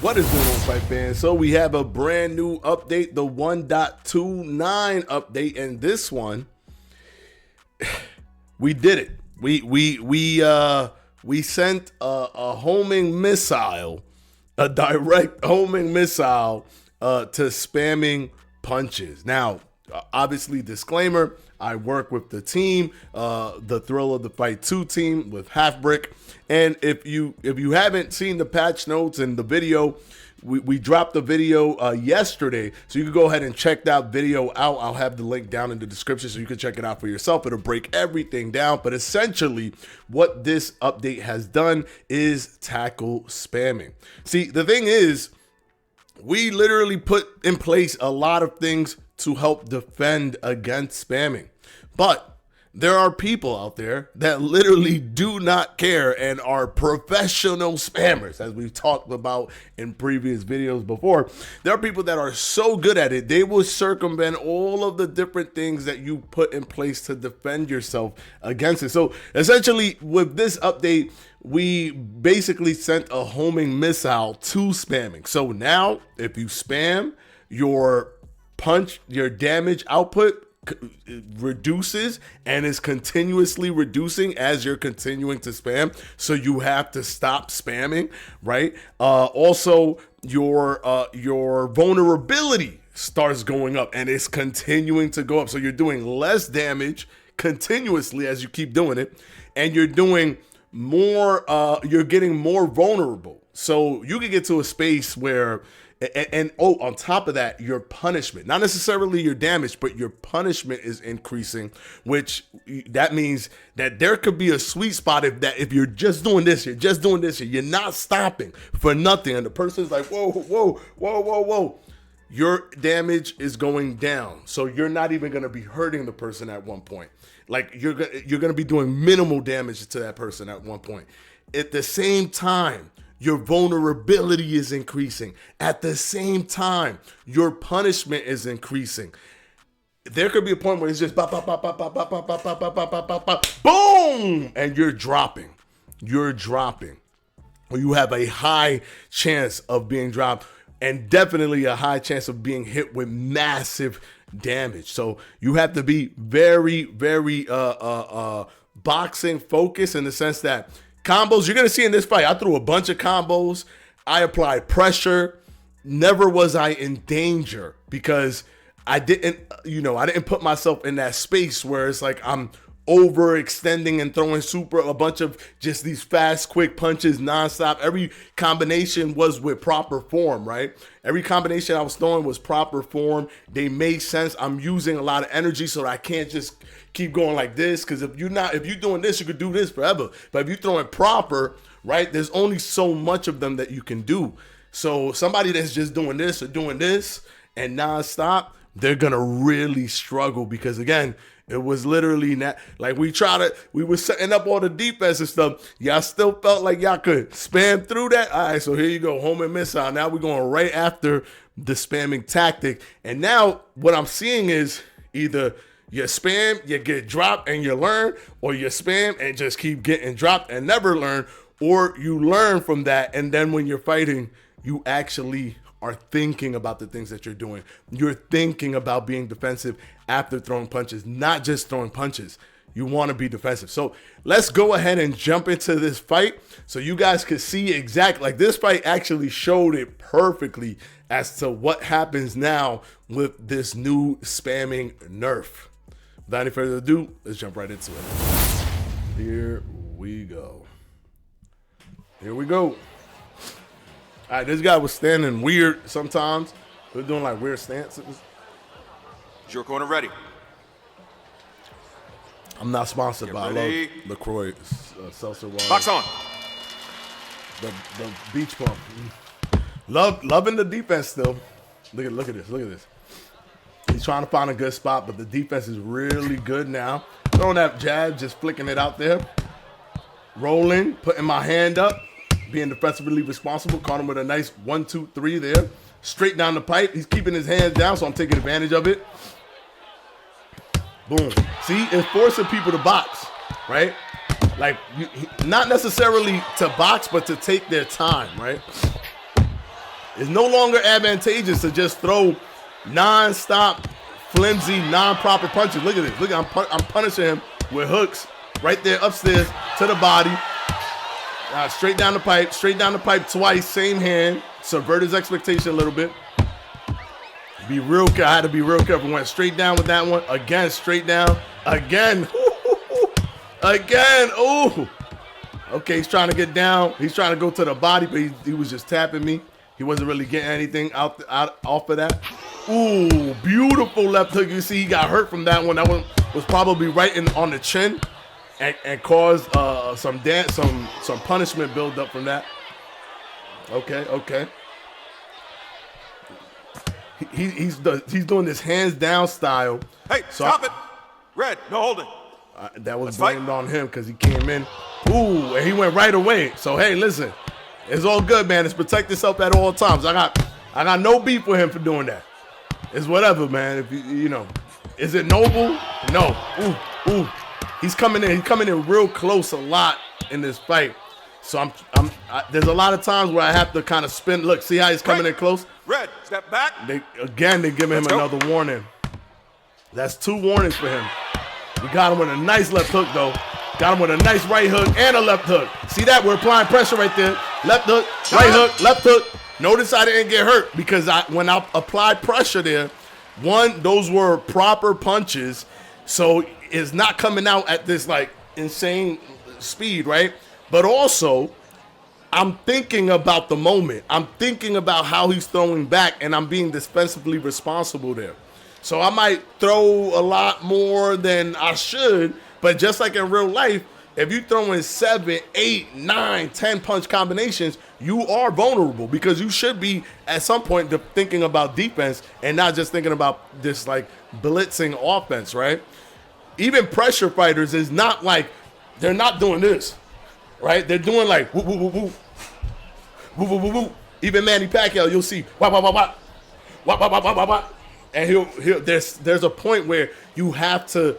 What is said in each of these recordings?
What is going on, fight fans? So we have a brand new update, the 1.29 update, and this one, we did it. We sent a homing missile, a direct homing missile to spamming punches. Now, obviously, disclaimer: I work with the team, the Thrill of the Fight 2 team with Half Brick. And if you haven't seen the patch notes and the video, we dropped the video yesterday, so you can go ahead and check that video out. I'll have the link down in the description so you can check it out for yourself. It'll break everything down. But essentially, what this update has done is tackle spamming. See, the thing is, we literally put in place a lot of things to help defend against spamming. But there are people out there that literally do not care and are professional spammers, as we've talked about in previous videos before. There are people that are so good at it, they will circumvent all of the different things that you put in place to defend yourself against it. So essentially, with this update, we basically sent a homing missile to spamming. So now, if you spam, your damage output reduces and is continuously reducing as you're continuing to spam, so you have to stop spamming, right? Also, your vulnerability starts going up and it's continuing to go up, so you're doing less damage continuously as you keep doing it, and you're doing more, you're getting more vulnerable. So you can get to a space where on top of that, your punishment, not necessarily your damage, but your punishment is increasing, which that means that there could be a sweet spot if you're just doing this, you're not stopping for nothing, and the person's like, whoa, your damage is going down, so you're not even going to be hurting the person at one point. Like you're going to be doing minimal damage to that person at one point. At the same time, your vulnerability is increasing. At the same time, your punishment is increasing. There could be a point where it's just boom, and you're dropping. Or you have a high chance of being dropped, and definitely a high chance of being hit with massive damage. So you have to be very, very boxing focused, in the sense that combos you're going to see in this fight, I threw a bunch of combos. I applied pressure. Never was I in danger, because I didn't put myself in that space where it's like I'm overextending and throwing a bunch of just these fast, quick punches nonstop. Every combination was with proper form, right? Every combination I was throwing was proper form. They made sense. I'm using a lot of energy, so that I can't just keep going like this, because if you're doing this, you could do this forever. But if you're throwing proper, right, there's only so much of them that you can do. So somebody that's just doing this or doing this and nonstop, they're gonna really struggle, because again, it was literally not like we were setting up all the defense and stuff. Y'all still felt like y'all could spam through that. All right, so here you go, homing missile. Now we're going right after the spamming tactic. And now what I'm seeing is either you spam, you get dropped and you learn, or you spam and just keep getting dropped and never learn, or you learn from that, and then when you're fighting, you actually are thinking about the things that you're doing. You're thinking about being defensive after throwing punches, not just throwing punches. You want to be defensive. So let's go ahead and jump into this fight so you guys could see exactly, like this fight actually showed it perfectly as to what happens now with this new spamming nerf. Without any further ado, let's jump right into it. Here we go. All right, this guy was standing weird sometimes. He was doing like weird stances. Is your corner ready? I'm not sponsored, but I love LaCroix seltzer water. Box on. The beach pump. Loving the defense still. Look at this. He's trying to find a good spot, but the defense is really good now. Throwing that jab, just flicking it out there. Rolling, putting my hand up, being defensively responsible. Caught him with a nice 1, 2, 3 there. Straight down the pipe. He's keeping his hands down, so I'm taking advantage of it. Boom. See, it's forcing people to box, right? Like, not necessarily to box, but to take their time, right? It's no longer advantageous to just throw non-stop, flimsy, non-proper punches. Look at this. Look, I'm punishing him with hooks right there upstairs to the body. Straight down the pipe twice, same hand. Subvert his expectation a little bit. I had to be real careful. Went straight down with that one. Again, straight down. Again. Again. Ooh. Okay, he's trying to get down. He's trying to go to the body, but he was just tapping me. He wasn't really getting anything off of that. Ooh, beautiful left hook. You see, he got hurt from that one. That one was probably right on the chin and caused some punishment build up from that. Okay. He's doing this hands down style. Hey, stop it. Red, no holding. That was blamed on him because he came in. Ooh, and he went right away. So, hey, listen. It's all good, man. It's protect yourself at all times. I got no beef with him for doing that. It's whatever, man. If you know, is it noble? No. Ooh. He's coming in real close a lot in this fight. So there's a lot of times where I have to kind of spin. Look, see how he's coming in close? Red, step back. They're giving him another warning. That's 2 warnings for him. We got him with a nice left hook, though. Got him with a nice right hook and a left hook. See that? We're applying pressure right there. Left hook, right hook, left hook. Notice I didn't get hurt because when I applied pressure there, those were proper punches. So it's not coming out at this like insane speed, right? But also, I'm thinking about the moment. I'm thinking about how he's throwing back, and I'm being defensively responsible there. So I might throw a lot more than I should, but just like in real life, if you're throwing 7, 8, 9, 10 punch combinations, you are vulnerable because you should be at some point thinking about defense and not just thinking about this like blitzing offense, right? Even pressure fighters is not like, they're not doing this, right? They're doing like woo, woo, woo, woo, woo, woo, woo, woo. Even Manny Pacquiao, you'll see wah, wah, wah, wah, wah, wah, wah, wah, wah, wah. And there's a point where you have to,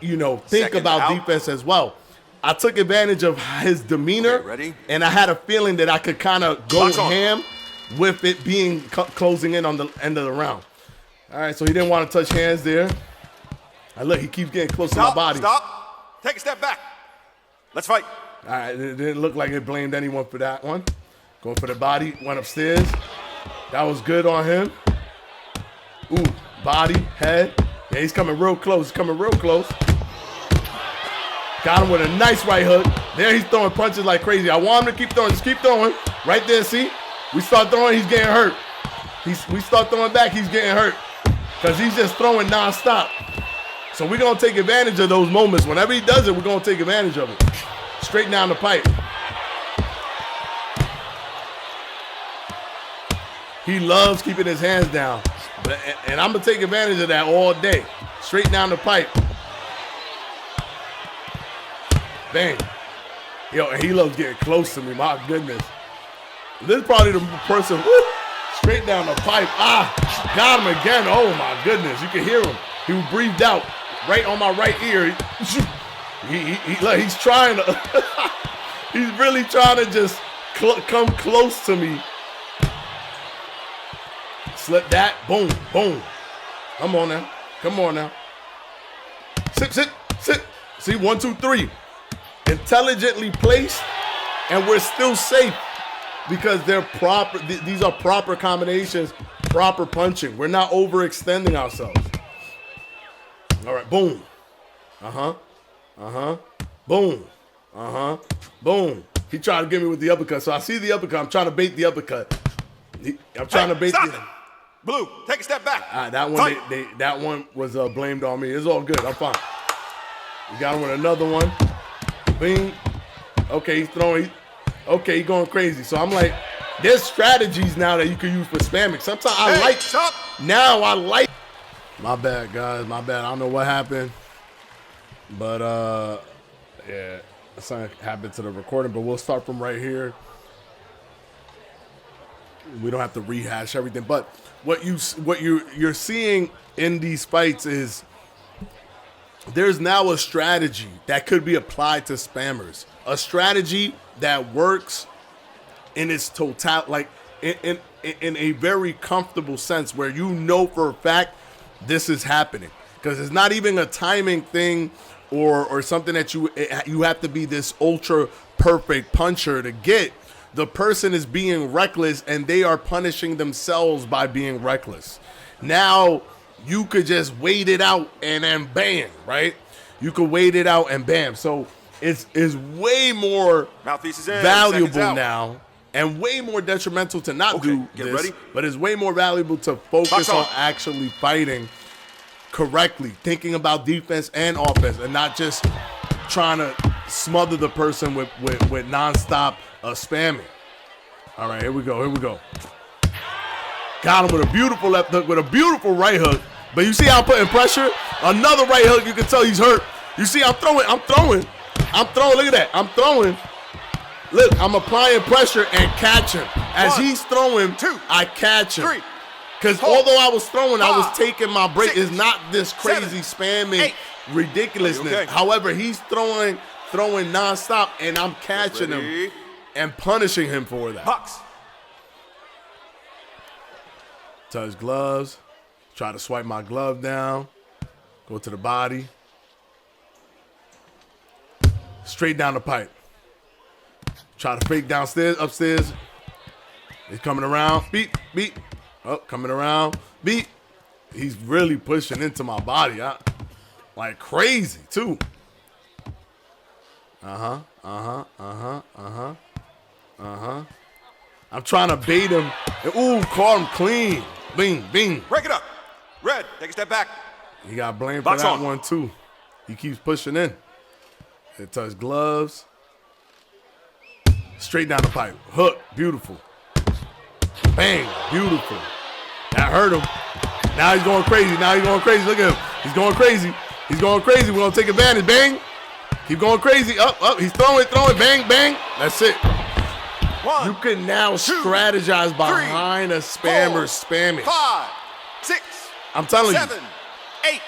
think about defense as well. I took advantage of his demeanor, and I had a feeling that I could kind of go ham with it being closing in on the end of the round. All right, so he didn't want to touch hands there. Look, he keeps getting close to my body. Stop. Take a step back. Let's fight. All right, it didn't look like it blamed anyone for that one. Going for the body, went upstairs. That was good on him. Ooh, body, head. Yeah, he's coming real close. Got him with a nice right hook. There he's throwing punches like crazy. I want him to keep throwing. Just keep throwing. Right there, see? We start throwing, he's getting hurt. We start throwing back, he's getting hurt. Because he's just throwing nonstop. So we're going to take advantage of those moments. Whenever he does it, we're going to take advantage of it. Straight down the pipe. He loves keeping his hands down. And I'm going to take advantage of that all day. Straight down the pipe. Bang. And he loves getting close to me. My goodness. This is probably the person, straight down the pipe. Got him again. Oh, my goodness. You can hear him. He breathed out right on my right ear. He's trying to, he's really trying to just come close to me. Slip that. Boom, boom. Come on now. Sit. See, 1, 2, 3. Intelligently placed, and we're still safe because they're proper. These are proper combinations, proper punching. We're not overextending ourselves. All right, boom. Boom. Boom. He tried to get me with the uppercut, so I see the uppercut. I'm trying to bait the uppercut. Blue, take a step back. That one, that one was blamed on me. It's all good. I'm fine. We got him with another one. Bing. Okay, he's throwing. Okay, he's going crazy. So I'm like, there's strategies now that you can use for spamming. Sometimes I like. My bad, guys. My bad. I don't know what happened. But, yeah, something happened to the recording. But we'll start from right here. We don't have to rehash everything. But what you're seeing in these fights is there's now a strategy that could be applied to spammers. A strategy that works in its total, like in a very comfortable sense where you know for a fact this is happening. Because it's not even a timing thing or something that you have to be this ultra perfect puncher to get. The person is being reckless and they are punishing themselves by being reckless. Now you could just wait it out and then bam, right? You could wait it out and bam. So it's way more valuable now and way more detrimental to not do this. Ready? But it's way more valuable to focus on actually fighting correctly, thinking about defense and offense, and not just trying to smother the person with nonstop spamming. All right, here we go. Got him with a beautiful left hook, with a beautiful right hook. But you see how I'm putting pressure? Another right hook, you can tell he's hurt. You see I'm throwing. Look at that. I'm throwing. Look, I'm applying pressure and catch him. As he's throwing, I catch him. Because although I was throwing, I was taking my break. It's not this crazy spamming ridiculousness. Okay. However, he's throwing nonstop, and I'm catching him and punishing him for that. Touch gloves. Try to swipe my glove down. Go to the body. Straight down the pipe. Try to fake downstairs, upstairs. He's coming around. Beat. Oh, coming around. Beat. He's really pushing into my body. Like crazy, too. I'm trying to bait him. Ooh, caught him clean. Bing, bing. Break it up. Red, take a step back. He got blamed for that one, too. He keeps pushing in. It touch gloves. Straight down the pipe. Hook. Beautiful. Bang. Beautiful. That hurt him. Now he's going crazy. Look at him. He's going crazy. We're going to take advantage. Bang. Keep going crazy. Up. He's throwing. Bang, bang. That's it. You can now strategize behind a spammer spamming. 5, 6, I'm telling 7, 8.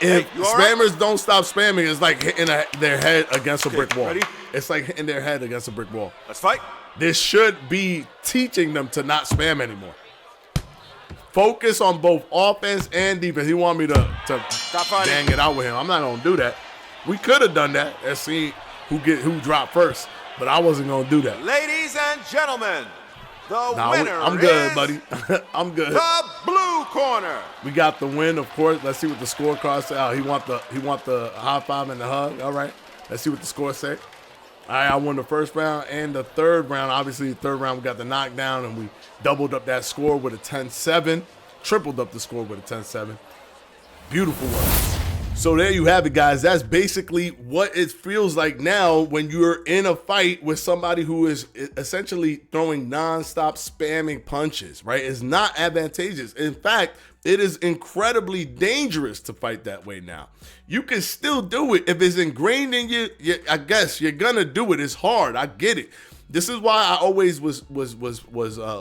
If spammers don't stop spamming, it's like hitting their head against a brick wall. Ready? It's like hitting their head against a brick wall. Let's fight. This should be teaching them to not spam anymore. Focus on both offense and defense. He want me to bang it out with him. I'm not going to do that. We could have done that and see who dropped first, but I wasn't going to do that. Ladies and gentlemen, the winner I'm good, buddy. I'm good. The blue corner. We got the win, of course. Let's see what the scorecard says. Oh, he want the high five and the hug. All right. Let's see what the score say. All right, I won the first round and the third round. Obviously, the third round we got the knockdown, and we doubled up that score with a 10-7. Tripled up the score with a 10-7. Beautiful one. So there you have it, guys. That's basically what it feels like now when you're in a fight with somebody who is essentially throwing nonstop spamming punches, right? It's not advantageous. In fact, it is incredibly dangerous to fight that way now. You can still do it. If it's ingrained in you, I guess you're going to do it. It's hard. I get it. This is why I always was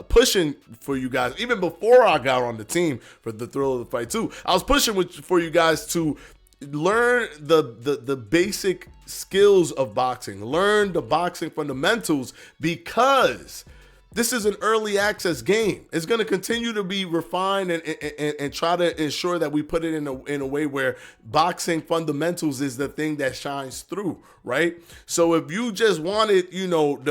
pushing for you guys, even before I got on the team for the thrill of the fight too. I was pushing for you guys to learn the basic skills of boxing, learn the boxing fundamentals, because this is an early access game. It's going to continue to be refined and try to ensure that we put it in a way where boxing fundamentals is the thing that shines through, right? So if you just wanted, the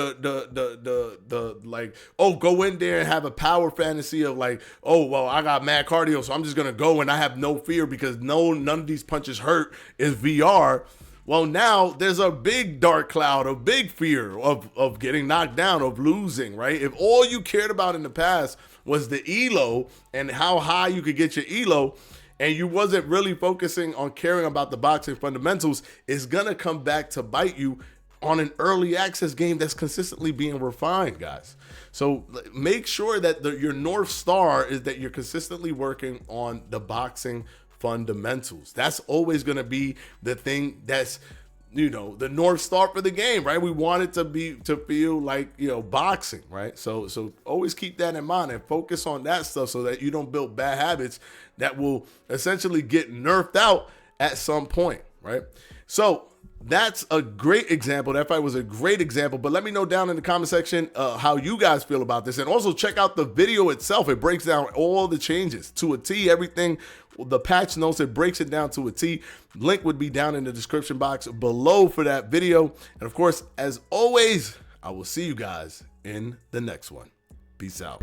like, oh, go in there and have a power fantasy of like, oh, well, I got mad cardio, so I'm just going to go and I have no fear because none of these punches hurt is VR. Well, now there's a big dark cloud, a big fear of getting knocked down, of losing, right? If all you cared about in the past was the elo and how high you could get your elo, and you wasn't really focusing on caring about the boxing fundamentals, it's going to come back to bite you on an early access game that's consistently being refined, guys. So make sure that your North Star is that you're consistently working on the boxing fundamentals. That's always going to be the thing that's, the North Star for the game, right? We want it to feel like, boxing, right? So always keep that in mind and focus on that stuff so that you don't build bad habits that will essentially get nerfed out at some point, right? So that's a great example. That fight was a great example. But let me know down in the comment section how you guys feel about this. And also check out the video itself. It breaks down all the changes to a T, everything, the patch notes, it breaks it down to a T. Link would be down in the description box below for that video. And of course, as always, I will see you guys in the next one. Peace out.